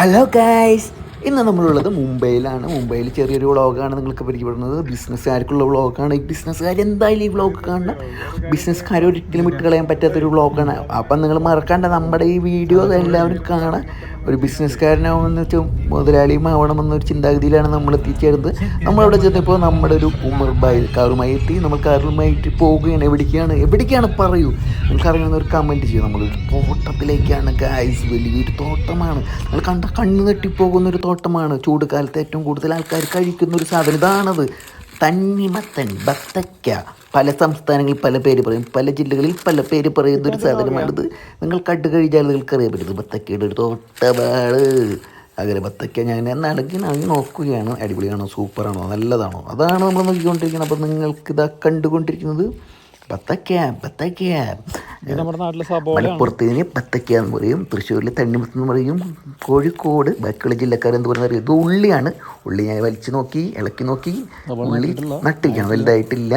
Hello guys, ഇന്ന് നമ്മളുള്ളത് മുംബൈയിലാണ്. മുംബൈയിൽ ചെറിയൊരു വ്ളോഗാണ് നിങ്ങൾക്ക് പരിചയപ്പെടുന്നത്. ബിസിനസ്സുകാർക്കുള്ള വ്ളോഗാണ്. ഈ ബിസിനസ്സുകാർ എന്തായാലും ഈ വ്ളോഗ് കാണണം. ബിസിനസ്സുകാർ ഒരിക്കലും വിട്ട് കളയാൻ പറ്റാത്തൊരു വ്ളോഗാണ്. അപ്പം നിങ്ങൾ മറക്കാണ്ട് നമ്മുടെ ഈ വീഡിയോ എല്ലാവരും കാണാൻ. ഒരു ബിസിനസ്സുകാരനാവുമെന്ന് വെച്ചാൽ മുതലാളിയും ആവണമെന്നൊരു ചിന്താഗതിയിലാണ് നമ്മൾ എത്തിച്ചേർന്നത്. നമ്മളവിടെ ചെന്നപ്പോൾ നമ്മുടെ ഒരു ഉമർ ബായ് കാറുമായി എത്തി. നമ്മൾ കാറുമായിട്ട് പോവുകയാണ്. എവിടേക്കാണ് പറയൂ. നിങ്ങൾക്കറിയുന്ന ഒരു കമൻറ്റ് ചെയ്യും. നമ്മളൊരു തോട്ടത്തിലേക്കാണ് ഗൈസ്. വലിയൊരു തോട്ടമാണ്. നമ്മൾ കണ്ണ് നെട്ടിപ്പോകുന്നൊരു തോട്ടമാണ്. ചൂട് കാലത്ത് ഏറ്റവും കൂടുതൽ ആൾക്കാർ കഴിക്കുന്നൊരു സാധനം ഇതാണത്. തണ്ണിമത്തൻ, ബത്തക്ക. പല സംസ്ഥാനങ്ങളിൽ പല പേര് പറയും, പല ജില്ലകളിൽ പല പേര് പറയുന്നൊരു സാധനമാണിത്. നിങ്ങൾ കണ്ടു കഴിഞ്ഞാൽ നിങ്ങൾക്കറിയാൻ പറ്റുന്നത് ബത്തക്കയുടെ ഒരു തോട്ടമാണ്. അങ്ങനെ ബത്തക്ക ഞാൻ എന്നാണെങ്കിൽ അങ്ങ് നോക്കുകയാണ്. അടിപൊളിയാണോ, സൂപ്പറാണോ, നല്ലതാണോ, അതാണ് നമ്മൾ നോക്കിക്കൊണ്ടിരിക്കുന്നത്. അപ്പോൾ നിങ്ങൾക്കിതാ കണ്ടുകൊണ്ടിരിക്കുന്നത് ബത്തക്ക. നമ്മുടെ നാട്ടിലെ മലപ്പുറത്തിന് ബത്തക്ക എന്ന് പറയും, തൃശ്ശൂരിൽ തണ്ണിമത്തൻ എന്ന് പറയും, കോഴിക്കോട് ബാക്കിയുള്ള ജില്ലക്കാരെന്ത് പറയുന്നത് ഇത് ഉള്ളിയാണ്. ഉള്ളി ഞാൻ വലിച്ചു നോക്കി, ഇളക്കി നോക്കി, ഉള്ളി നട്ടിരിക്കണം, വലുതായിട്ടില്ല.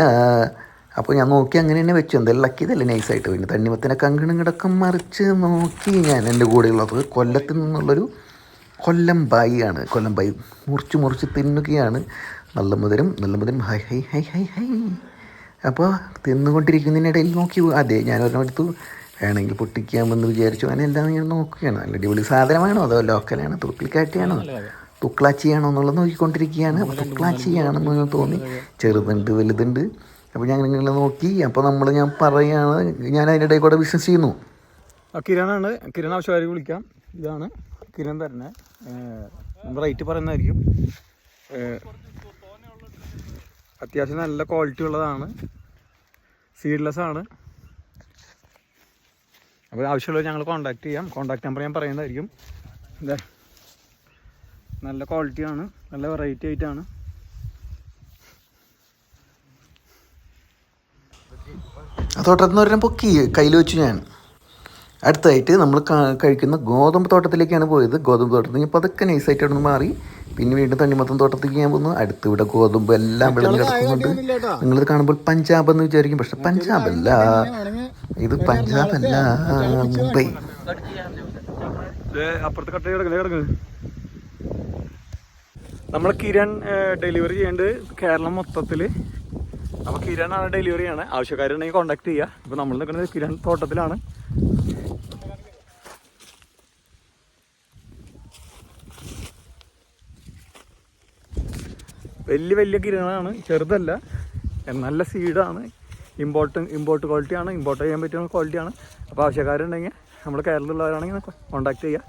അപ്പോൾ ഞാൻ നോക്കി അങ്ങനെ തന്നെ വെച്ചു. എന്തായാലും ഇളക്കിയതല്ലേ നൈസായിട്ട്. പിന്നെ തണ്ണിമത്തനൊക്കെ അങ്ങടക്കം മറിച്ച് നോക്കി ഞാൻ. എൻ്റെ കൂടെയുള്ളത് കൊല്ലത്തിൽ നിന്നുള്ളൊരു കൊല്ലം ബായിയാണ്. കൊല്ലം ബായി മുറിച്ച് തിന്നുകയാണ്. നല്ല മധുരം high high high high high. അപ്പോൾ തിന്നുകൊണ്ടിരിക്കുന്നതിനിടയിൽ നോക്കി, അതെ ഞാൻ ഒരെണ്ണമെടുത്തു, വേണമെങ്കിൽ പൊട്ടിക്കാമെന്ന് വിചാരിച്ചു. അങ്ങനെ എല്ലാം ഞാൻ നോക്കുകയാണ്. നല്ല അടിപൊളി സാധനമാണോ അതോ ലോക്കലാണോ, തുക്കിൽക്കാറ്റിയാണോ, തുക്കളാച്ചിയാണോ എന്നുള്ളത് നോക്കിക്കൊണ്ടിരിക്കുകയാണ്. അപ്പോൾ തുക്കളാച്ചിയാണെന്ന് തോന്നി. ചെറുതുണ്ട്, വലുതുണ്ട്. അപ്പോൾ ഞാൻ നിങ്ങളെ നോക്കി. അപ്പോൾ ഞാൻ പറയുകയാണ്, ഞാൻ അതിൻ്റെ ഇടയിൽ കൂടെ ബിസിനസ് ചെയ്യുന്നു. കിരണാണ്. കിരൺ ആവശ്യമായിരിക്കും വിളിക്കാം. ഇതാണ് കിരൺ തന്നെ. നമ്മൾ റേറ്റ് പറയുന്നതായിരിക്കും. അത്യാവശ്യം നല്ല ക്വാളിറ്റി ഉള്ളതാണ്. സീഡ്ലെസ് ആണ്. അപ്പോൾ ആവശ്യമുള്ളത് ഞങ്ങൾ കോൺടാക്ട് ചെയ്യാം. കോൺടാക്ട് നമ്പർ ഞാൻ പറയുന്നതായിരിക്കും. എന്താ നല്ല ക്വാളിറ്റിയാണ്, നല്ല വെറൈറ്റി ആയിട്ടാണ്. തോട്ടത്തിൽ നിന്ന് പൊക്കി കയ്യിൽ വെച്ചു ഞാൻ. അടുത്തായിട്ട് നമ്മൾ കഴിക്കുന്ന ഗോതമ്പ് തോട്ടത്തിലേക്കാണ് പോയത്. ഗോതമ്പ് തോട്ടത്തിൽ നിന്ന് പതുക്കെ നൈസായിട്ട് അവിടെ നിന്ന് മാറി. പിന്നെ വീണ്ടും തണ്ണിമത്തൻ തോട്ടത്തേക്ക് ഞാൻ പോകുന്നു. അടുത്ത് ഇവിടെ ഗോതമ്പ് എല്ലാം വിളഞ്ഞ് കിടക്കുന്നുണ്ട്. നിങ്ങളിത് കാണുമ്പോൾ പഞ്ചാബ് എന്ന് വിചാരിക്കും, പക്ഷെ പഞ്ചാബല്ല, ഇത് പഞ്ചാബല്ല, മുംബൈ. നമ്മൾ കിരൺ ഡെലിവറി ചെയ്യേണ്ടത് കേരളം മൊത്തത്തിൽ. അപ്പോൾ കിരണാണ് ഡെലിവറി ആണ്. ആവശ്യക്കാരുണ്ടെങ്കിൽ കോൺടാക്ട് ചെയ്യുക. ഇപ്പോൾ നമ്മൾ നിൽക്കുന്നത് കിരൺ തോട്ടത്തിലാണ്. വലിയ കിരണാണ്, ചെറുതല്ല. നല്ല സീഡാണ്. ഇമ്പോർട്ട് ക്വാളിറ്റിയാണ്. ഇമ്പോർട്ട് ചെയ്യാൻ പറ്റുന്ന ക്വാളിറ്റിയാണ്. അപ്പോൾ ആവശ്യക്കാരുണ്ടെങ്കിൽ നമ്മൾ കേരളത്തിലുള്ളവരാണെങ്കിൽ കോൺടാക്ട് ചെയ്യുക.